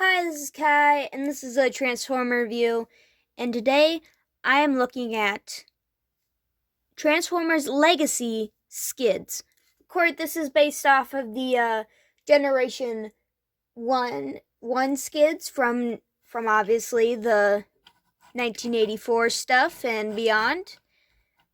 Hi, this is Kai, and this is a Transformer review. And today I am looking at Transformers Legacy Skids. Of course, this is based off of the Generation One Skids from obviously the 1984 stuff and beyond.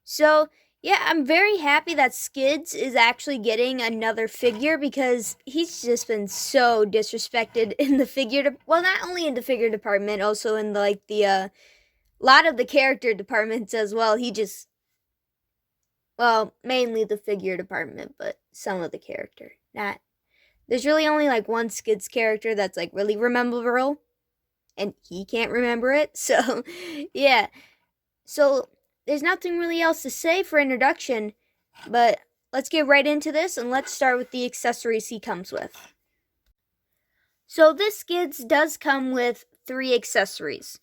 So, yeah, I'm very happy that Skids is actually getting another figure because he's just been so disrespected in the well, not only in the figure department, also in the lot of the character departments as well. Mainly the figure department, but some of the character. Not There's really only like one Skids character that's like really rememberable, and he can't remember it. So, yeah. So there's nothing really else to say for introduction, but let's get right into this and let's start with the accessories he comes with. So this Skids does come with 3 accessories.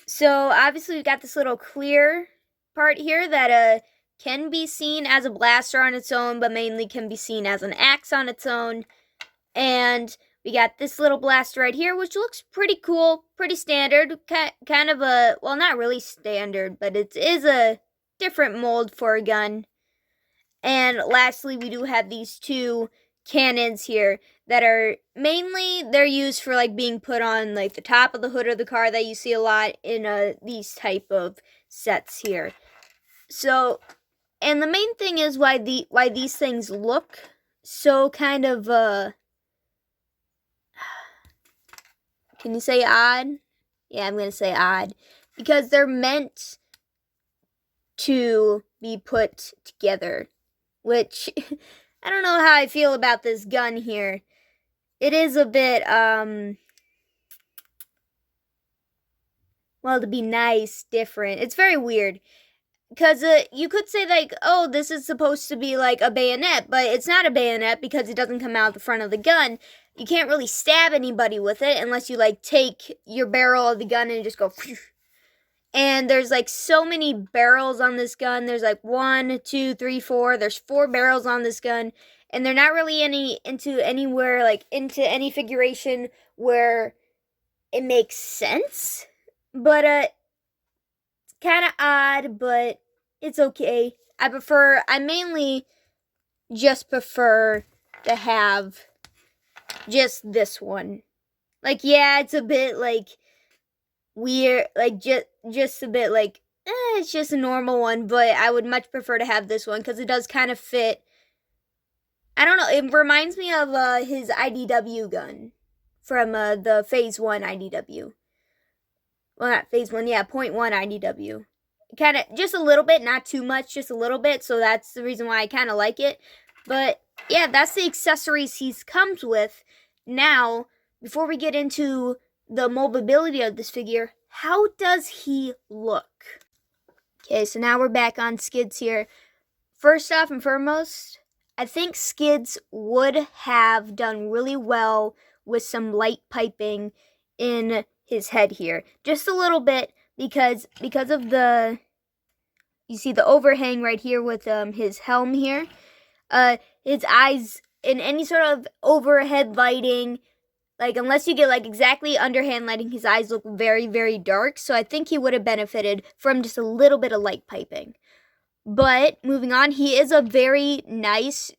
So obviously we've got this little clear part here that can be seen as a blaster on its own, but mainly can be seen as an axe on its own. And we got this little blaster right here, which looks pretty cool, pretty standard, kind of well, not really standard, but it is a different mold for a gun. And lastly, we do have these 2 cannons here that are they're used for like being put on like the top of the hood of the car that you see a lot in these type of sets here. So, and the main thing is why these things look so kind of can you say odd? Yeah, I'm going to say odd. Because they're meant to be put together. Which, I don't know how I feel about this gun here. It is a bit, well, to be nice, different. It's very weird. Because you could say, like, oh, this is supposed to be like a bayonet, but it's not a bayonet because it doesn't come out the front of the gun. You can't really stab anybody with it unless you, like, take your barrel of the gun and just go, phew. And there's, like, so many barrels on this gun. There's, like, 1, 2, 3, 4. There's 4 barrels on this gun. And they're not really into any figuration where it makes sense. But, kind of odd, but it's okay. I mainly just prefer to have just this one. Like, yeah, it's a bit like weird, like just a bit like it's just a normal one, but I would much prefer to have this one because it does kind of fit. I don't know, it reminds me of his IDW gun from the Phase 1 IDW. Well, not Phase 1, yeah, Point 1 IDW. Kind of, just a little bit, not too much, just a little bit, so that's the reason why I kind of like it. But, yeah, that's the accessories he comes with. Now, before we get into the mobility of this figure, how does he look? Okay, so now we're back on Skids here. First off and foremost, I think Skids would have done really well with some light piping in his head here. Just a little bit, because of the, you see the overhang right here with his helm here. His eyes, in any sort of overhead lighting, like unless you get like exactly underhand lighting, his eyes look very, very dark. So I think he would have benefited from just a little bit of light piping. But moving on, he is a very nice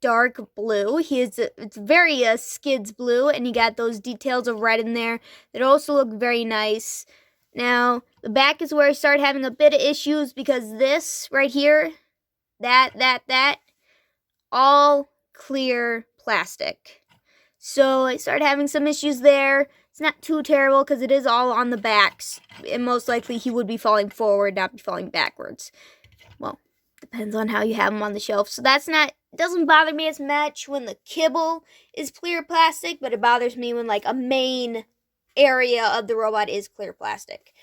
dark blue. It's very Skids blue, and you got those details of red in there that also look very nice. Now, the back is where I start having a bit of issues because this right here, that, all clear plastic. So I started having some issues there. It's not too terrible because it is all on the backs, and most likely he would be falling forward, not be falling backwards. Well, depends on how you have them on the shelf. So doesn't bother me as much when the kibble is clear plastic, but it bothers me when like a main area of the robot is clear plastic.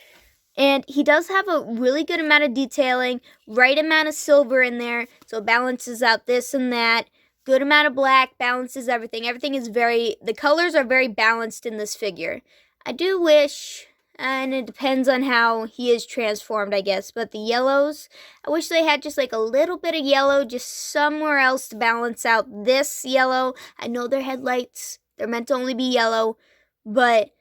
And he does have a really good amount of detailing, right amount of silver in there, so it balances out this and that. Good amount of black, balances everything. The colors are very balanced in this figure. I do wish, and it depends on how he is transformed, I guess, but the yellows, I wish they had just like a little bit of yellow just somewhere else to balance out this yellow. I know they're headlights, they're meant to only be yellow, but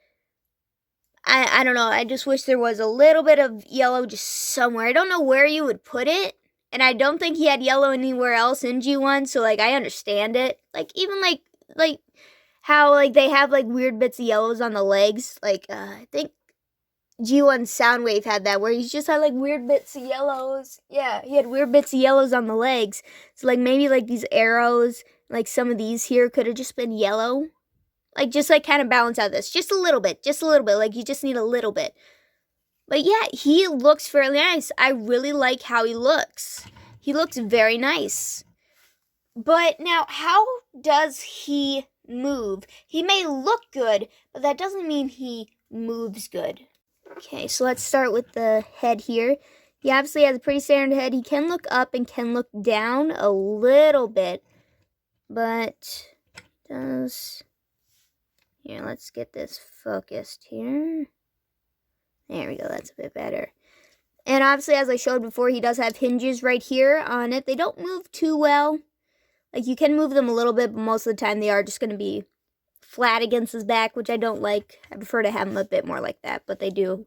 I don't know. I just wish there was a little bit of yellow just somewhere. I don't know where you would put it. And I don't think he had yellow anywhere else in G1, so like I understand it. Like even like how like they have like weird bits of yellows on the legs. Like I think G1 Soundwave had that where he just had like weird bits of yellows. Yeah, he had weird bits of yellows on the legs. So like maybe like these arrows, like some of these here could have just been yellow. Like just like kind of balance out this. Just a little bit. Like you just need a little bit. But yeah, he looks fairly nice. I really like how he looks. He looks very nice. But now, how does he move? He may look good, but that doesn't mean he moves good. Okay, so let's start with the head here. He obviously has a pretty standard head. He can look up and can look down a little bit, but does... Here, let's get this focused here. There we go, that's a bit better. And obviously, as I showed before, he does have hinges right here on it. They don't move too well. Like, you can move them a little bit, but most of the time they are just going to be flat against his back, which I don't like. I prefer to have them a bit more like that, but they do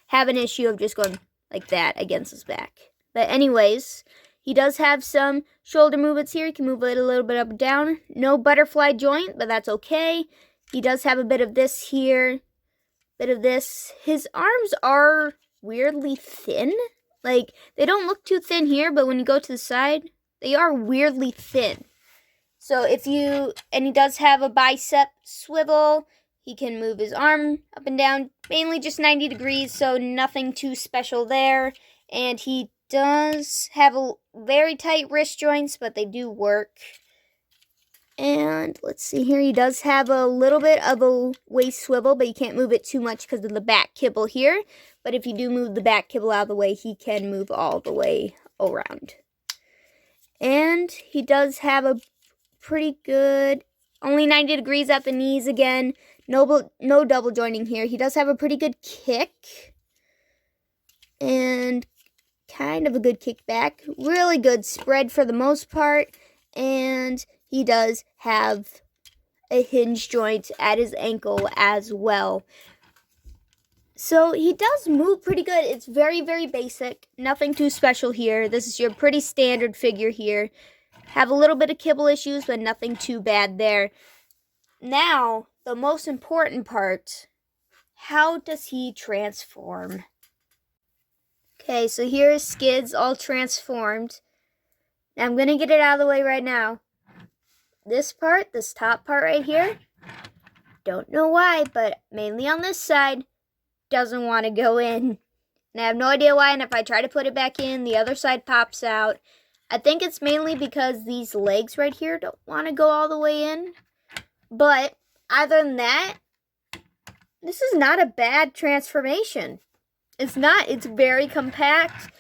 have an issue of just going like that against his back. But anyways, he does have some shoulder movements here. He can move it a little bit up and down. No butterfly joint, but that's okay. He does have a bit of this here, bit of this. His arms are weirdly thin. Like, they don't look too thin here, but when you go to the side, they are weirdly thin. So and he does have a bicep swivel. He can move his arm up and down, mainly just 90 degrees, so nothing too special there. And he does have a very tight wrist joints, but they do work. And let's see here, he does have a little bit of a waist swivel, but you can't move it too much because of the back kibble here. But if you do move the back kibble out of the way, he can move all the way around. And he does have a pretty good, only 90 degrees at the knees again. No double jointing here. He does have a pretty good kick. And kind of a good kick back. Really good spread for the most part. And he does have a hinge joint at his ankle as well. So he does move pretty good. It's very, very basic. Nothing too special here. This is your pretty standard figure here. Have a little bit of kibble issues, but nothing too bad there. Now, the most important part. How does he transform? Okay, so here is Skids all transformed. Now, I'm going to get it out of the way right now. This top part right here, don't know why, but mainly on this side, doesn't want to go in. And I have no idea why, and if I try to put it back in, the other side pops out. I think it's mainly because these legs right here don't want to go all the way in. But other than that, this is not a bad transformation. It's not. It's very compact.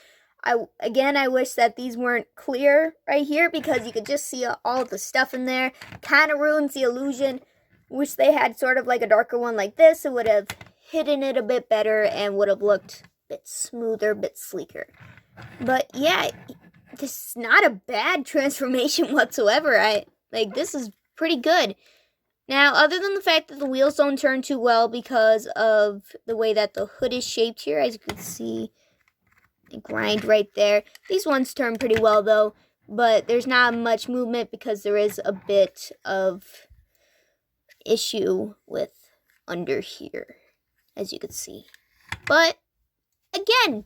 I wish that these weren't clear right here because you could just see all the stuff in there. Kind of ruins the illusion. Wish they had sort of like a darker one like this. It would have hidden it a bit better and would have looked a bit smoother, a bit sleeker. But yeah, this is not a bad transformation whatsoever. This is pretty good. Now, other than the fact that the wheels don't turn too well because of the way that the hood is shaped here, as you can see, the grind right there. These ones turn pretty well though, but there's not much movement because there is a bit of issue with under here, as you can see. But again,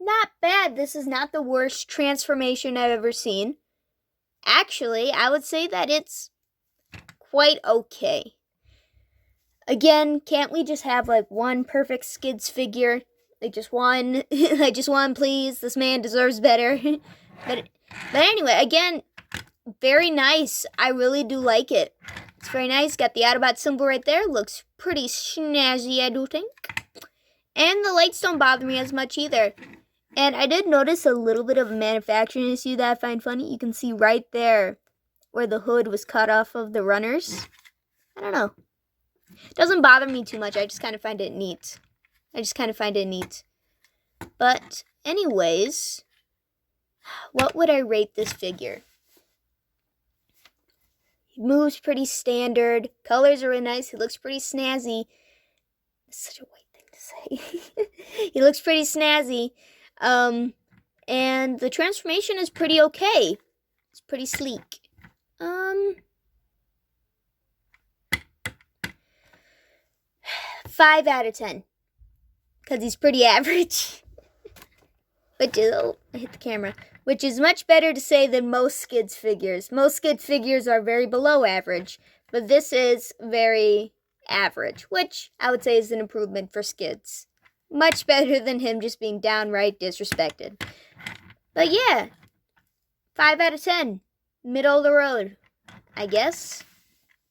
not bad. This is not the worst transformation I've ever seen. Actually, I would say that it's quite okay. Again, can't we just have like one perfect Skids figure? Like just one. Like just one, please. This man deserves better. But anyway, again, very nice. I really do like it. It's very nice. Got the Autobot symbol right there. Looks pretty snazzy, I do think. And the lights don't bother me as much either. And I did notice a little bit of a manufacturing issue that I find funny. You can see right there where the hood was cut off of the runners. I don't know. It doesn't bother me too much. I just kind of find it neat. But anyways, what would I rate this figure? He moves pretty standard. Colors are really nice. He looks pretty snazzy. It's such a white thing. say. He looks pretty snazzy. And the transformation is pretty okay. It's pretty sleek. 5 out of 10. Because he's pretty average. Which is, oh, I hit the camera. Which is much better to say than most Skids figures. Most Skids figures are very below average. But this is very average. Which I would say is an improvement for Skids. Much better than him just being downright disrespected. But yeah. 5 out of 10. Middle of the road. I guess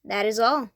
that is all.